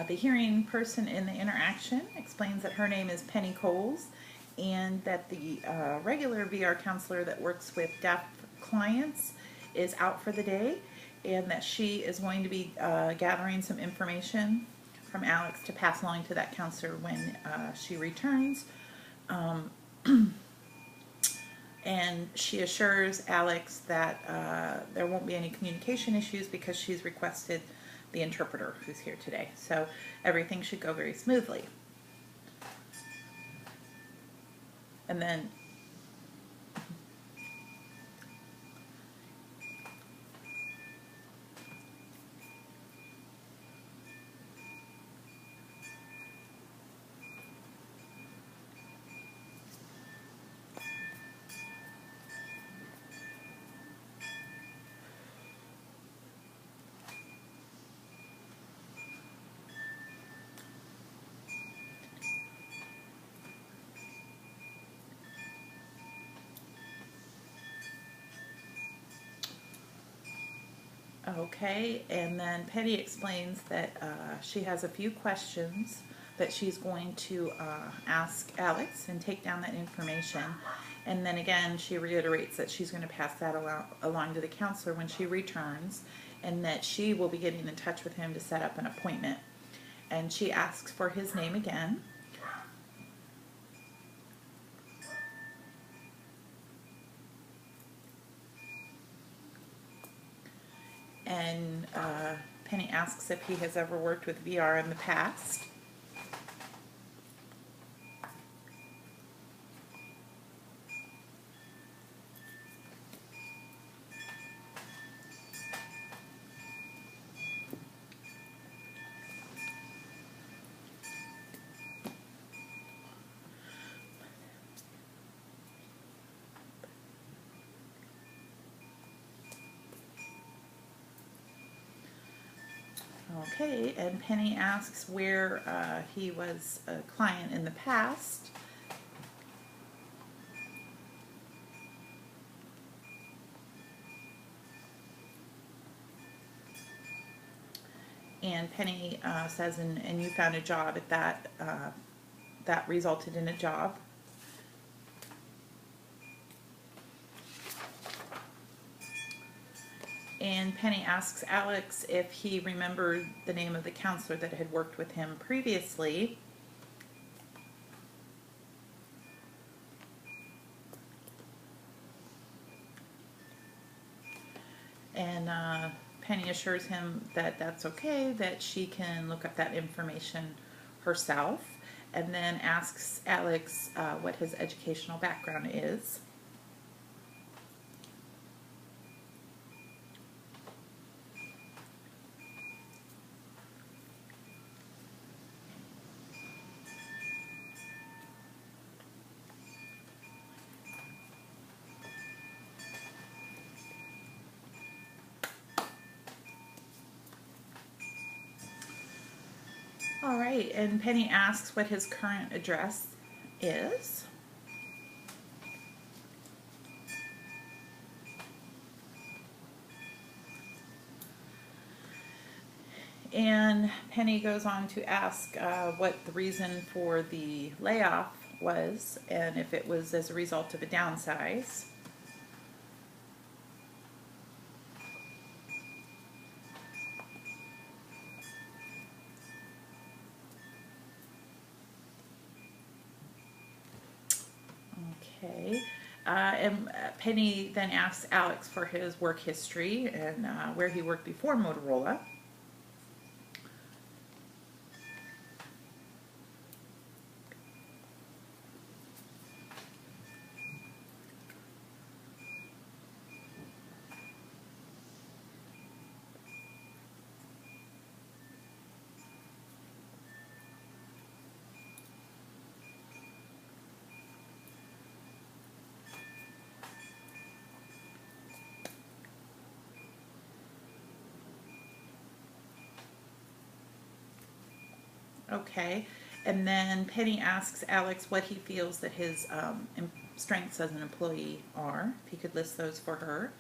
The hearing person in the interaction explains that her name is Penny Coles and that the regular VR counselor that works with deaf clients is out for the day, and that she is going to be gathering some information from Alex to pass along to that counselor when she returns. And she assures Alex that there won't be any communication issues because she's requested the interpreter who's here today. So everything should go very smoothly. And then okay, and then Penny explains that she has a few questions that she's going to ask Alex and take down that information. And then again, she reiterates that she's going to pass that along to the counselor when she returns, and that she will be getting in touch with him to set up an appointment. And she asks for his name again. And Penny asks if he has ever worked with VR in the past. Okay, and Penny asks where he was a client in the past. And Penny says, and you found a job at that, that resulted in a job. And Penny asks Alex if he remembered the name of the counselor that had worked with him previously. And Penny assures him that that's okay, that she can look up that information herself, and then asks Alex what his educational background is. All right, and Penny asks what his current address is. And Penny goes on to ask what the reason for the layoff was, and if it was as a result of a downsize. Okay. And Penny then asks Alex for his work history and where he worked before Motorola. Okay, and then Penny asks Alex what he feels that his strengths as an employee are, if he could list those for her.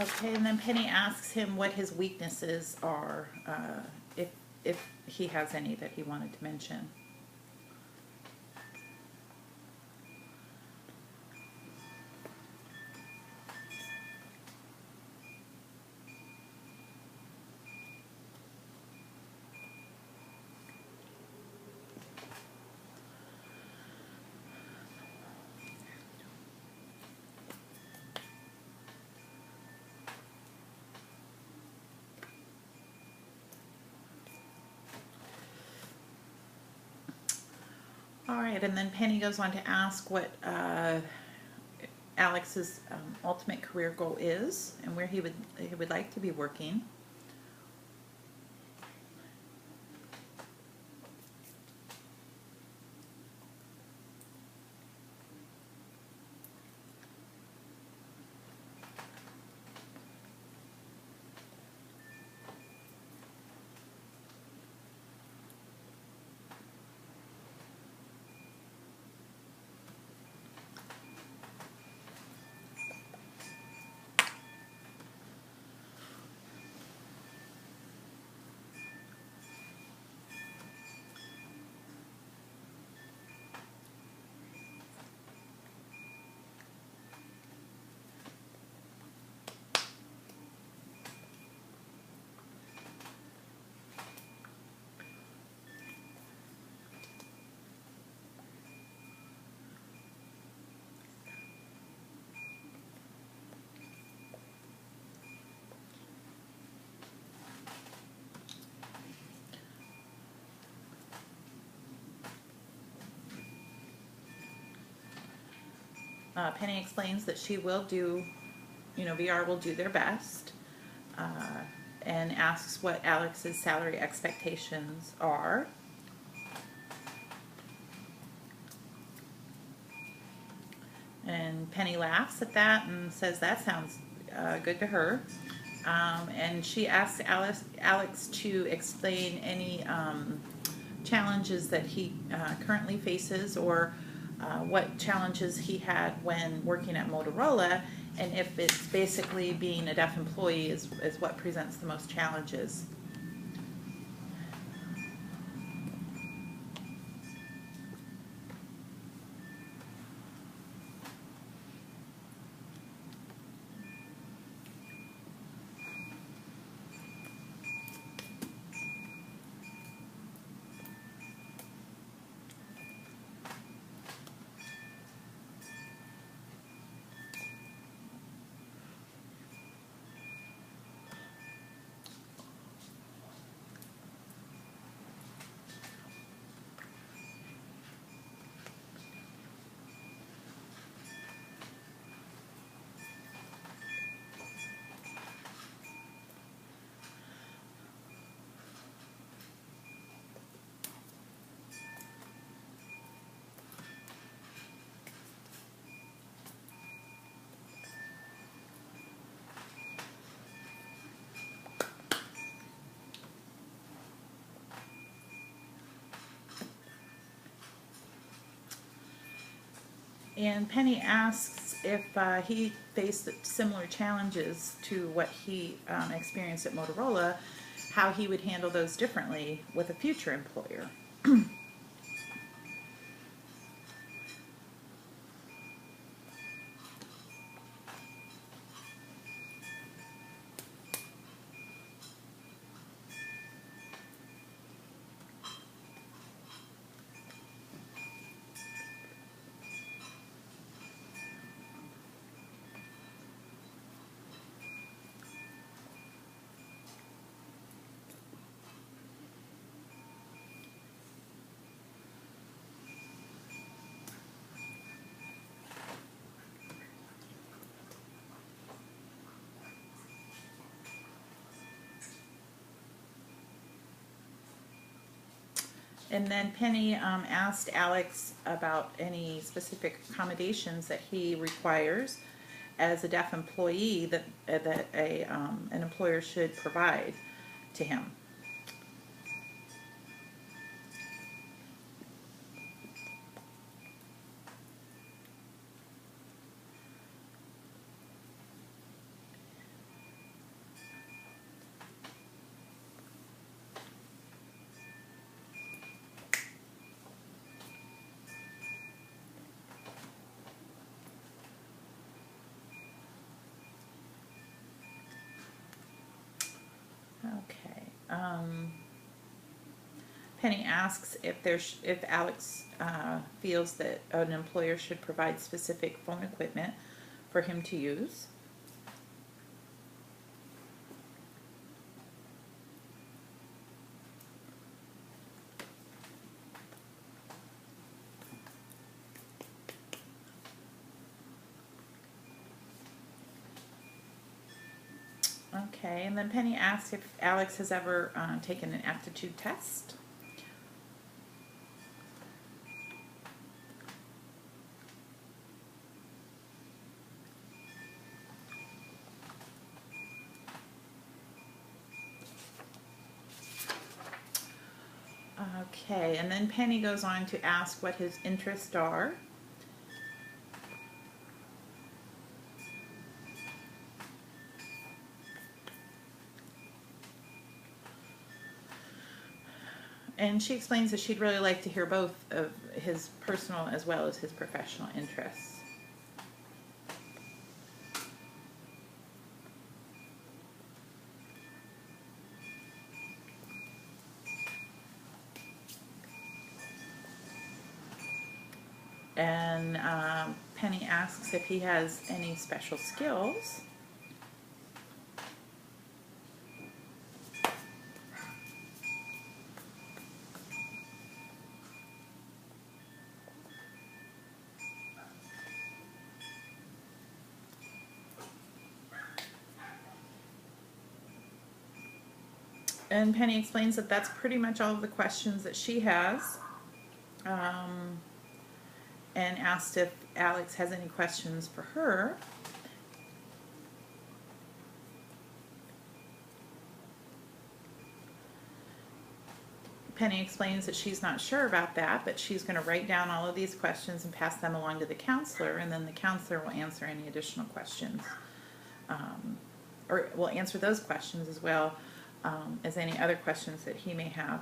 Okay, and then Penny asks him what his weaknesses are, if he has any that he wanted to mention. All right, and then Penny goes on to ask what Alex's ultimate career goal is and where he would like to be working. Penny explains that she will do, VR will do their best, and asks what Alex's salary expectations are. And Penny laughs at that and says that sounds good to her. And she asks Alex to explain any challenges that he currently faces, or what challenges he had when working at Motorola, and if it's basically being a deaf employee is what presents the most challenges. And Penny asks if he faced similar challenges to what he experienced at Motorola, how he would handle those differently with a future employer. And then Penny asked Alex about any specific accommodations that he requires as a deaf employee that an employer should provide to him. Penny asks if Alex feels that an employer should provide specific phone equipment for him to use. Okay, and then Penny asks if Alex has ever taken an aptitude test. Okay, and then Penny goes on to ask what his interests are. And she explains that she'd really like to hear both of his personal as well as his professional interests. And Penny asks if he has any special skills. And Penny explains that that's pretty much all of the questions that she has. And asked if Alex has any questions for her. Penny explains that she's not sure about that, but she's going to write down all of these questions and pass them along to the counselor, and then the counselor will answer any additional questions. Or will answer those questions as well as any other questions that he may have.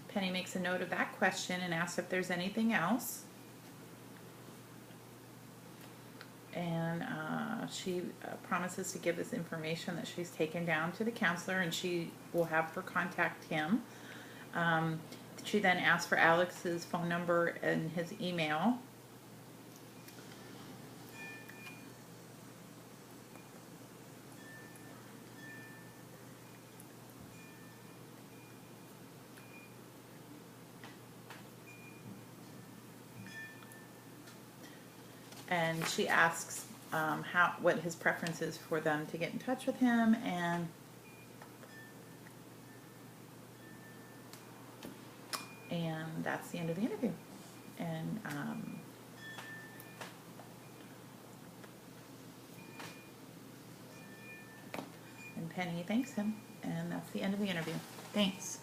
Penny makes a note of that question and asks if there's anything else. And she promises to give this information that she's taken down to the counselor, and she will have her contact him. She then asks for Alex's phone number and his email. And she asks what his preference is for them to get in touch with him, and that's the end of the interview. And Penny thanks him, and that's the end of the interview. Thanks.